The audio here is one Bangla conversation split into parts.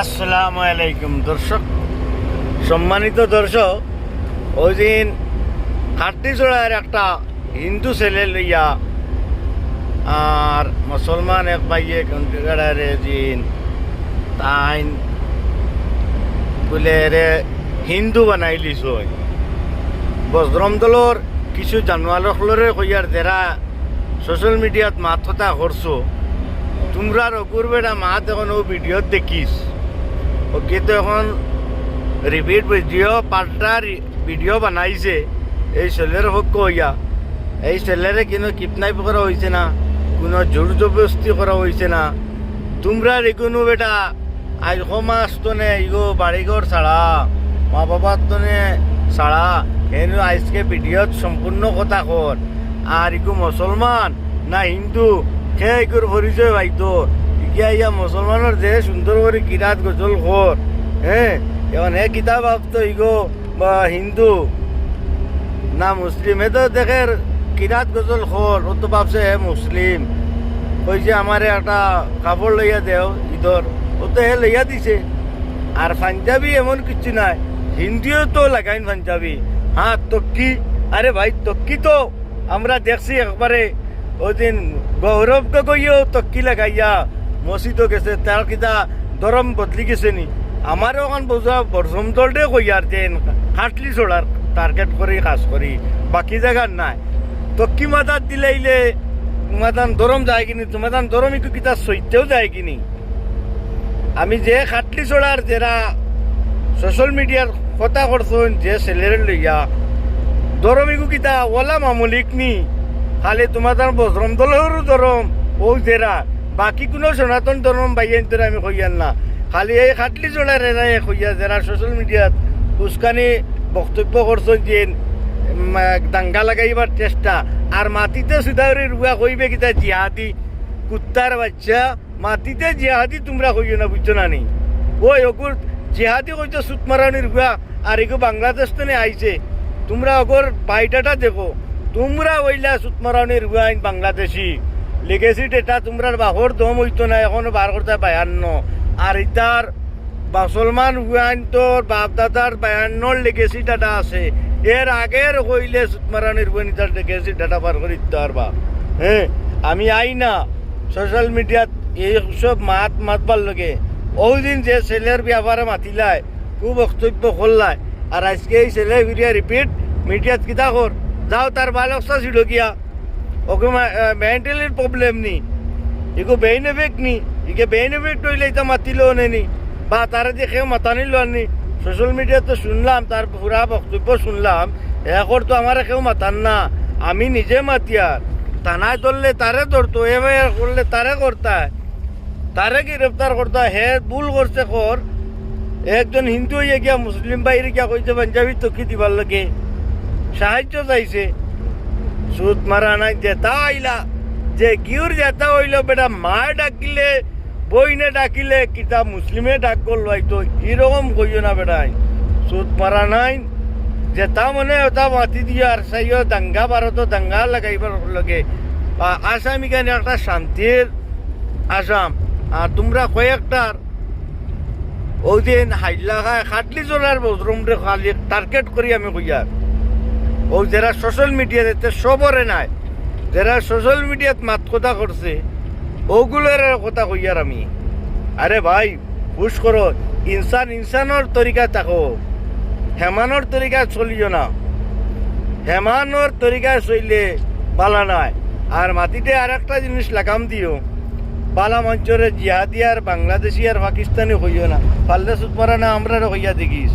আসসালামু আলাইকুম দর্শক, সম্মানিত দর্শক। ওই দিন খাট্টিছড়ার একটা হিন্দু ছেলে লইয়া আর মুসলমান এক ভাইয়ে কন্ট্রিগাড়ারে দিন তাইন বলে রে হিন্দু বানাই লিছ। বজরম দলর কিছু জানোয়ালরে কইয়ার যারা সোশ্যাল মিডিয়াত মাত কথা করছো, তোমরা রঘুর বেড়া মাত এখন ও ভিডিও দেখিস। ওকে তো এখন রিপিট ভিডিও পাল্টা ভিডিও বানাইছে এই ছেলের হোক কইয়া। এই ছেলেরে কিন্তু কিডন্যাপ করা হয়েছে না, কোনো জোর জবরদস্তি করা হয়েছে না। তোমরা রেগুনো বেটা আজ সমাজ তনে ইগো বাড়িঘর ছাড়া, মা বাবার তনে ছাড়া কেন আজকে ভিডিওত সম্পূর্ণ কথা কর। আর ইগো মুসলমান না হিন্দু সে ইগোর পরিচয় পাইতো। ইয়া ইয়া মুসলমানের যে সুন্দর করে কিরাত গজল কর, এখন হে কিতাব ভাবতো ইগো বা হিন্দু না মুসলিম। এ তো দেখে কিরাত গজল খোর, ও তো ভাবছে হে মুসলিম। ওই যে আমার একটা কাপড় লইয়া দেও ঈদর, ও তো হে লইয়া দিছে। আর পাঞ্জাবি এমন কিছু নাই, হিন্দিও তো লাগাইন পাঞ্জাবি। হ্যাঁ তক্কি, আরে ভাই তক্কি তো আমরা দেখছি একবারে ওই দিন গৌরব গগৈও তক্কি লাগাইয়া মসজিদও গেছে। তার কিতা দরম বদলি গেছে নি। আমারও এখন বোঝা বরসম দলটে কইয়ার যে হাটলি চড়ার টার্গেট করি কাজ করি, বাকি জায়গার নাই। তক্কি মাথার দিলাইলে তোমাদান দরম যায় কিনি, তোমাদান দরম একটু কিতা সইতেও যায় কিনি। আমি যে খাটলি চড়ার যারা সোশ্যাল মিডিয়ার কথা করছেন যে ছেলের লইয়া দরম একটু কিতা ওলা মামুলিক নি, খালি তোমাদান বজরম দলেরও দরম ও জেরা, বাকি কোনো সনাতন ধর্ম বাইয়ান তোরা আমি কইয়ার না। খালি এই খাটলি চড়ার এরা কইয়া যারা সোশ্যাল মিডিয়াত উস্কানি বক্তব্য করছেন যে দাঙ্গা লাগাইবার চেষ্টা। আর মাটিতে সুদাউরি রুয়া কইবে কিতা জিহাদি কুত্তার বাচ্চা, মাটিতে জিহাদি তোমরা কইও না, বুঝছো না নি? ওই ওগুর জিহাদি কইতো সুত মারানির রুয়া। আর এগো বাংলাদেশ তো আইছে, তোমরা ওগর বাইটাটা দেখো। তোমরা ওইলা সুত মারানির রুয়া বাংলাদেশি লেগেছি এটা তোমরা বাহর দম হইতো না, এখনো বার করতে বায়ান্ন। আর ইতার মুসলমান হুয়াইন তোর বাপ দাদার বায়ান্নর লেগেছি ডাটা আছে। এর আগের হইলে সুতমারানির হুয়ানিতার লেগেছি ডাটা বার করে দিতে পারবা। আমি আই না সোশ্যাল মিডিয়াত এইসব মাতবার লগে। ওই দিন যে ছেলের ব্যাপারে মাতিলায় খুব বক্তব্য করলায়, আর আজকে এই ছেলে ফিরিয়া রিপিট মিডিয়াত কিতা কর যাও। তার বালকসা ছিল গিয়া ওকে মেন্টালির প্রবলেম নি, এগো বেইন এফেক্ট নি, একে বেইন এফেক্ট হইলে এটা মাতিলেও নেনি বা তারা যে কেউ মাতানি নি। সোশ্যাল মিডিয়াতে শুনলাম তার পুরা বক্তব্য শুনলাম, এখন তো আমার কেউ মাতান না, আমি নিজে মাতিয়ার। থানায় ধরলে তারে ধরতো, এফআইআর করলে তারে করতায়, তারে গ্রেফতার করতো। হে ভুল করছে কর। একজন হিন্দু হইয়া গিয়া মুসলিম বাইরে গিয়া কইছে পাঞ্জাবি তকি দিবার লাগে সাহায্য চাইছে। সুদ মারা নাই জেতা আইলা যে গিউর জেতা হইল বেটা মায়ে ডাকিলে বইনে ডাকিলে কিতা মুসলিমে ডাক করল হয়তো এরকম কইও না বেটাই। সুদ মারা নাই জেতা মানে ওটা মাতি দিয়ে আর সাইও দাঙ্গা ভারত দাঙ্গা লাগাইবার লগে আসামি কেন একটা শান্তির আসাম। আর তোমরা কয়েকটার ওই দিন হাইলা খায় খাটলি চলার বজরুমরে খালি টার্গেট করি আমি কইয়ার। ও যারা সোশ্যাল মিডিয়াতে সবরে নাই, যারা সোশ্যাল মিডিয়াত মাত কথা করছে ওগুলোর কথা কইয়ার আমি। আরে ভাই হুশ করো, ইনসান ইনসানোর তরিকা থাকো, হেমানোর তরিকা চলিও না। হেমানোর তরিকা চললে বালা নাই। আর মাটিতে আর একটা জিনিস লাগাম দিও, বালা মঞ্চরে জিহাদি আর বাংলাদেশি আর পাকিস্তানি হইও না। পাল্লে সুত মারা না আমরা হইয়া দেখিস।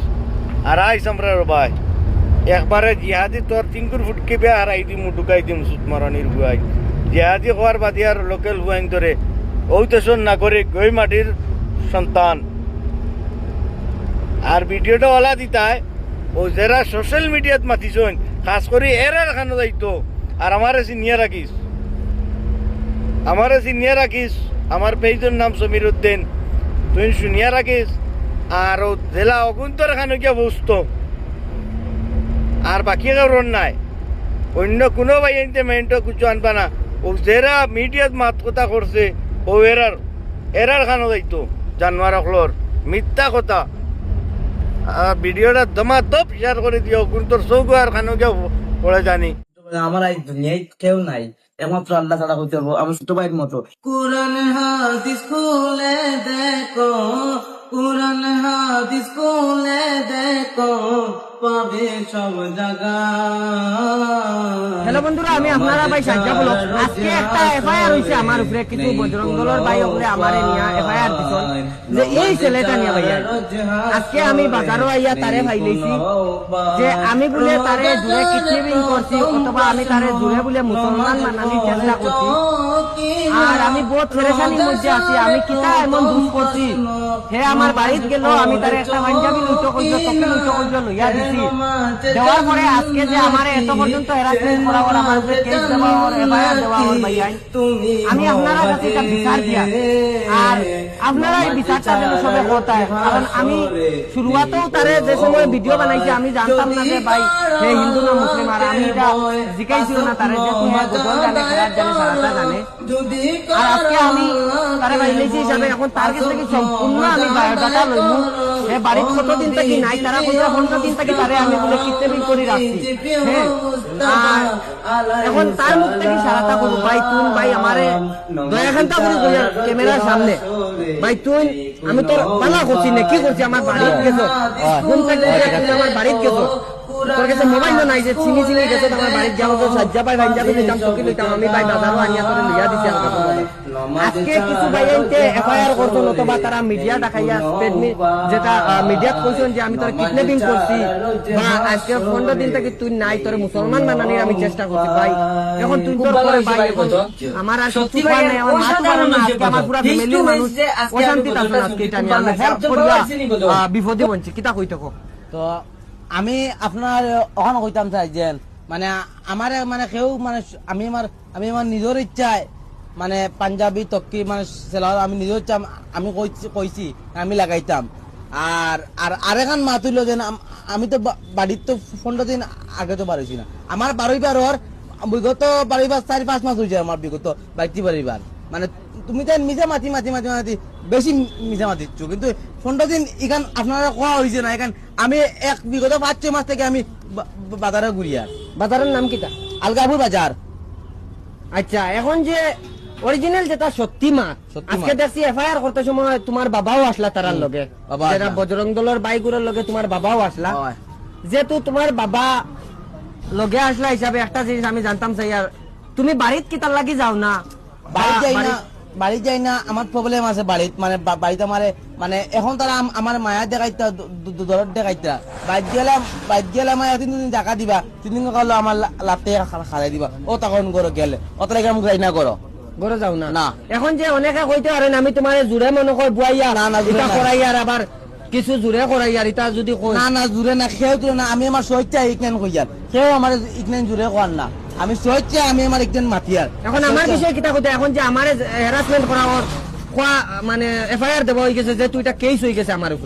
আর আইস আমরা ভাই একবারে জিহাদি তোর তিনকুর ফুটকে বে আর আই দিম ঢুকাই দিম সুত মারানির হুয়াই। জিহাদি হওয়ার বাদে আর লোকাল হুয়াইন ধরে ওই দেশের নাগরিক ওই মাটির সন্তান। আর ভিডিওটা ওলা দিতায় ও যারা সোশ্যাল মিডিয়াত মাতিছেন খাস করে এরা রাখানো যাইতো। আর আমারে চিনিয়া রাখিস, আমারে চিনিয়া রাখিস। আমার পেজের নাম সমীর উদ্দিন, তুই শুনিয়া রাখিস। আর ও জেলা অগুন্ত রাখানো গিয়া বসতো। আর বাকি কারণ নাই, অন্য কোনো বাইনতে মেন্টো কিছু আনবা না। ও যারা মিডিয়াত মাত কথা করছে ও এরার খানো যাইতো জানোয়ার অকলর মিথ্যা কথা ভিডিওটা দমাদপ শেয়ার করে দিও কিন্তু চৌকো আর খানো কেউ পড়ে জানি আমার এই দুনিয়ায় কেউ নাই, একমাত্র আল্লাহ ছাড়া হইতে হবে আমার ছোট ভাইয়ের মতো। কোরআন হাদিস খুলে দেখো, কোরআন হাদিস খুলে দেখো, পাবে সব জায়গা। হ্যালো বন্ধুরা, আমি আপনারা ভাই সাজ্জা বলো। আজকে একটা এফআইআর হইছে আমার উপরে, কিছু বজরং দলের ভাই উপরে আমারে নিয়া এফআইআর দিছন যে এই ছেলেটা নিয়া ভাইয়া। আজকে আমি বাজারও আইয়া তারে ভাই লইছি যে আমি বলে তারে জুড়ে কিডন্যাপিং করছি অথবা আমি তারে জুড়ে বলে মুসলমান মানানির চেষ্টা করছি। আর আমি বহুত পরেশানির মধ্যে আছি, আমি কিতা এমন দুষ করছি। হে আমার বাড়িতে গেল, আমি তারে একটা পাঞ্জাবি লইতো কইলো, টপি লইতো কইলো, লইয়া দিছি। দেওয়ার পরে আজকে যে আমার এত পর্যন্ত হ্যারাসমেন্ট করা ওর, আমার উপরে কেস দেওয়া ওর, এফআইআর দেওয়া ওর ভাইয়া, আমি আপনারা কাছে একটা বিচার দিয়া আর আপনারা এই বিচারটা যেন সবে হতায়। কারণ আমি শুরুয়াতেও তারে যে সময় ভিডিও বানাইছি আমি জানতাম না যে ভাই হে হিন্দু না মুসলিম, আর আমি এটা জিজ্ঞাসিল না তারে যে তুমি গোপন জানে, খেলার জানে, সারাটা জানে। আর আজকে আমি তারে বাইলেছি হিসাবে এখন তার কাছ থেকে সম্পূর্ণ আমি বায়োডাটা লইমু। হে বাড়ির কতদিন থেকে নাই, তারা বলছে 15 দিন থেকে তারে আমি বলে কিডন্যাপিং করে রাখছি। হ্যাঁ, আর এখন তার মুখ থেকে সারাটা করবো ভাই তুই ভাই আমারে দয়া ঘন্টা করে কইয়া ক্যামেরার সামনে ভাই তুই আমি তোর পালা করছি না কি করছি, আমার বাড়িতে গেছো কোন থেকে আমার বাড়িতে গেছো, তোর কাছে মোবাইল নাই যে চিনি চিনি গেছো আমার বাড়িতে যাও, তো সাজ্জা ভাই ভাই যাবে নিতাম চকি লইতাম আমি ভাই বাজারও আনিয়া তোরে লইয়া দিছি। আজকে কিছু ভাই আনতে এফআইআর করতো অথবা তারা মিডিয়া দেখাইয়া যেটা মিডিয়াত কইছেন যে আমি তোর কিডন্যাপিং করছি বা আজকে 15 দিন থেকে তুই নাই, তোর মুসলমান বানানির আমি চেষ্টা করছি ভাই। এখন তুই তোর পরে ভাই এখন আমার আর সত্যি ভাই নাই, আমার মা তো পারে না, আজকে আমার পুরো ফ্যামিলির মানুষ অশান্তিতে আছে। আজকে এটা নিয়ে আমি হেল্প করিয়া বিপদে বলছি কিতা কই থাকো। তো আমি আপনার ওখানে কইতাম চাই যে মানে আমার মানে কেউ মানে আমি আমার নিজের ইচ্ছায় মানে পাঞ্জাবি তক্কি মানে সেলার আমি নিজের ইচ্ছা আমি কইছি আমি লাগাইতাম। আর আর আরেকখান মা তুইল যে আমি তো বাড়ির তো 15 দিন আগে তো বাড়িছি না, আমার বারোইবার ওর বিগত বাড়িবার 4-5 মাস হয়েছে আমার বিগত বাড়িতে বাড়িবার। মানে তুমি তো নিজে মাতি বেশি মিজা মাতিচ্ছ, কিন্তু 15 দিন এখান আপনারা কোয়া হয়েছে না। এখান আমি বিগত 5-6 মাস থেকে আমি বাজারে ঘুরি। আর বাজারের নাম কিটা? আলগাপুর বাজার। আচ্ছা, এখন যে অরিজিনাল যেটা সত্যি মা, আজকে দেখছি এফআইআর করতে সময় তোমার বাবাও আসলা তারার লগে, যারা বজরং দলের বাইগুলোর লগে তোমার বাবাও আসলা। যেহেতু তোমার বাবা লগে আসলা হিসাবে একটা জিনিস আমি জানতাম চাই, আর তুমি বাড়িত কি তার লাগি যাও না? বাড়ি যাই না, আমার প্রবলেম আছে বাড়িত। মানে বাড়িতে আমার মানে এখন তারা আমার মায়া দেখাইতা দরদ দেখাইতা বাইক গেলে আমার 3 দিন টাকা দিবা, 3 দিন কালো আমার লাতে খালাই দিবা, ও তখন করো গেলে অত লাগে আমি যাই না করো ঘরে যাও না। না এখন যে অনেকে কইতে পারেন আমি তোমার জুড়ে মনে কর বুয়াইয়া না জুড়ে করাইয়ার, আবার কিছু জুড়ে করাইয়ার, এটা যদি না জুড়ে না খেয়েও জুড়ে না, আমি আমার সহ্যা ইকনেন কইয়ার, সেও আমার ইকনেন জুড়ে কর না, আমি সহ্যা আমি আমার একজন মাতিয়ার। এখন আমার বিষয়ে কিতা কইতে, এখন যে আমার হ্যারাসমেন্ট করা ওর মানে এফআইআর দেব হয়ে গেছে, যে তুই এটা কেস হয়ে গেছে আমার উপর,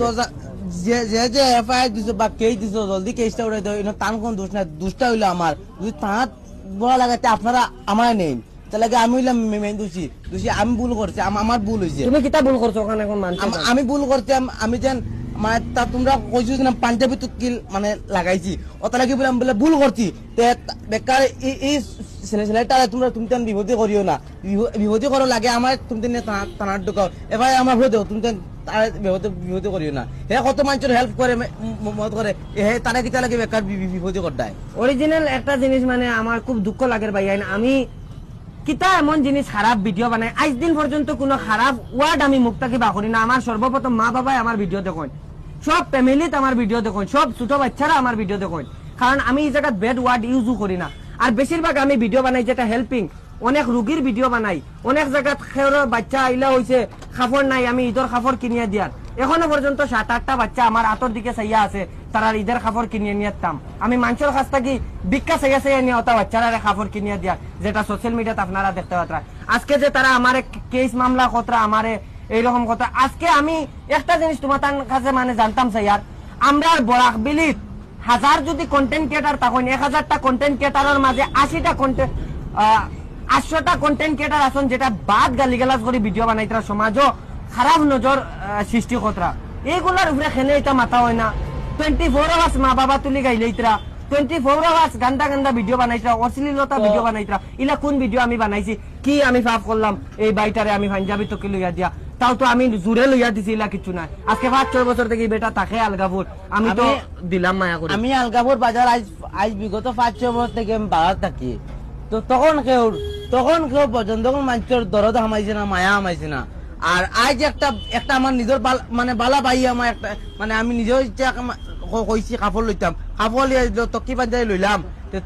যে এফআইআর দিছো বা কেস দিছো জলদি কেসটা উড়াই দাও, তার কোন দোষ নাই, দোষটা হইলো আমার। যদি তাঁত বলা লাগাতে আপনারা আমার নেই, তাহলে আমি হইলাম মেন দোষী, আমি ভুল করছি, আমার ভুল হয়েছে। তুমি কিতা ভুল করছো ওখানে? এখন আমি ভুল করছি, আমি যেন মানে তা তোমরা কইছো যে পাঞ্জাবি তুকিল মানে লাগাইছি, ওটা লাগি বলে আমি বলে ভুল করছি। বেকার এই ছেলেটা তোমরা তুমি বিভূতি করিও না, বিভূতি করো লাগে আমার তুমি থানার ঢুকাও, এবার আমার হয়ে দেও তুমি বিভূতি করিও না। হে কত মানুষের হেল্প করে মত করে, হে তারা কিতা লাগে বেকার বিভূতি করতায়। অরিজিনাল একটা জিনিস মানে আমার খুব দুঃখ লাগে ভাই, আমি কিতা এমন জিনিস খারাপ ভিডিও বানাই, আজ দিন পর্যন্ত কোনো খারাপ ওয়ার্ড আমি মুখ থেকে বা করি না। আমার সর্বপ্রথম মা বাবাই আমার ভিডিও দেখেন, সব ফ্যামিলিতে আমার ভিডিও দেখেন, সব ছোট বাচ্চারা আমার ভিডিও দেখেন, কারণ আমি এই জায়গায় ব্যাড ওয়ার্ড ইউজও করি না। আর বেশিরভাগ আমি ভিডিও বানাই যেটা হেল্পিং, অনেক রুগীর ভিডিও বানাই, অনেক জায়গায় খেয়ের বাচ্চা আইলা হয়েছে খাফর নাই, আমি ঈদের খাফর কিনিয়ে দিয়ার, এখনো পর্যন্ত 7-8টা বাচ্চা আমার আতর দিকে চাইয়া আছে, তারা ঈদের খাফর কিনিয়ে নিতাম আমি মানুষের কাছ থেকে ভিক্ষা চাইয়া নিয়ে ওটা বাচ্চারা খাফর কিনিয়ে দিয়ার, যেটা সোশ্যাল মিডিয়াতে আপনারা দেখতে পাত্রা। আজকে যে তারা আমার কেস মামলা কতরা আমার এইরকম কথা, আজকে আমি একটা জিনিস তোমার কাছে মানে জানতাম চাইয়ার, আমরা বরাক বিলিত 1000 যদি কন্টেন্ট ক্রিয়েটার তখন 1000টা কন্টেন্ট ক্রিয়েটারের মাঝে 800টা কন্টেন্ট ক্রিয়েটার আছেন যেটা বাদ গালিগালাজ করে ভিডিও বানাইতরা, সমাজও খারাপ নজর সৃষ্টি কতরা। এইগুলার উপরে খেলে এটা মাথা হয় না 24 আওয়ার্স মা বাবা তুলি গাইলে ইতরা 24 আওয়ার্স গান্দা গান্দা ভিডিও বানাইতরা অশ্লীলতা ভিডিও বানাইতরা ইলা কোন ভিডিও আমি বানাইছি কি আমি পাপ করলাম এই বাইটারে আমি পাঞ্জাবি তোকে লইয়া দিয়া তাও তো আমি জুড়ে লইয়া দিছি ইলা কিছু নাই আজকে 5-6 বছর থেকে বেটা তাকে আলগাপুর আমি তো দিলাম মায়া করে আমি আলগাপুর বাজার আজ বিগত 5-6 বছর থেকে আমি বাজার থাকি তো তখন কেউ পর্যন্ত মানুষের দরদ হামাইছে না মায়া হামাইছে না আর আজ একটা আমার নিজের মানে বালা ভাই আমার একটা মানে আমি নিজের ইচ্ছা কইছি কাপড় লইতাম কাপড় লিয়ে তকি বাজারে লইলাম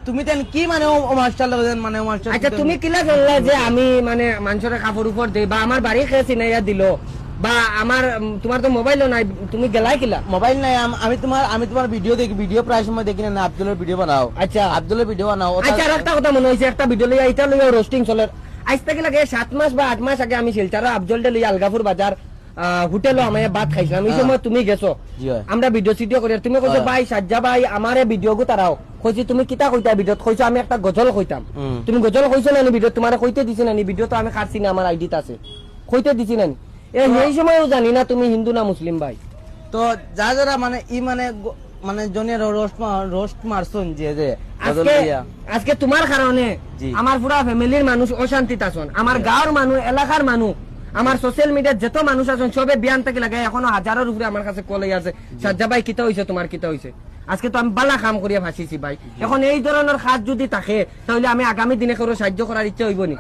তুমি তেন কি মানে ও মাস্টার মানে আচ্ছা তুমি কিলা বললা যে আমি মানে মানুষের কাপড় উপর দেই বা আমার বাড়ি খেয়ে চিনাইয়া দিল বা আমার তোমার তো মোবাইলও নাই তুমি গেলাই কিলা মোবাইল নাই আমি তোমার ভিডিও দেখি ভিডিও প্রায় সময় দেখি না আব্দুলের ভিডিও বানাও আচ্ছা আব্দুলের ভিডিও বানাও আচ্ছা আর একটা কথা মনে হয়েছে একটা ভিডিও লইয়া এটা লইয়া রোস্টিং চলে আজ থেকে লাগে 7 মাস বা 8 মাস আগে আমি শিলচারা আফজলটা লইয়া আলগাপুর বাজার হোটেলও আমি ভাত খাইছিলাম এই সময় তুমি গেছো আমরা ভিডিও সিডিও করি তুমি কইছো ভাই সাজ্জা ভাই আমারে ভিডিও গো তারাও কইছি তুমি কিতা কইতা ভিডিওত কইছো আমি একটা গজল কইতাম তুমি গজল কইছো না ভিডিও তোমারে কইতে দিছি না ভিডিও তো আমি কাটছি না আমার আইডিতে আছে কইতে দিছি না এই সময়ও জানি না তুমি হিন্দু না মুসলিম ভাই তো যারা মানে মানে জনের রোস্ট মারছুন যে আজকে তোমার কারণে আমার পুরা ফ্যামিলির মানুষ অশান্তিতে আছেন আমার গাঁর মানুষ এলাকার মানুষ আমার সোশ্যাল মিডিয়ার যত মানুষ আছেন সবে বিয়ান থেকে লাগে এখনো হাজারের উপরে আমার কাছে কলে আছে সাজ্জা ভাই কিতা হইছে তোমার কিতা হইছে আজকে তো আমি বালা কাম করিয়া ভাসিছি ভাই এখন এই ধরনের কাজ যদি থাকে তাহলে আমি আগামী দিনে কারো সাহায্য করার ইচ্ছা হইব নি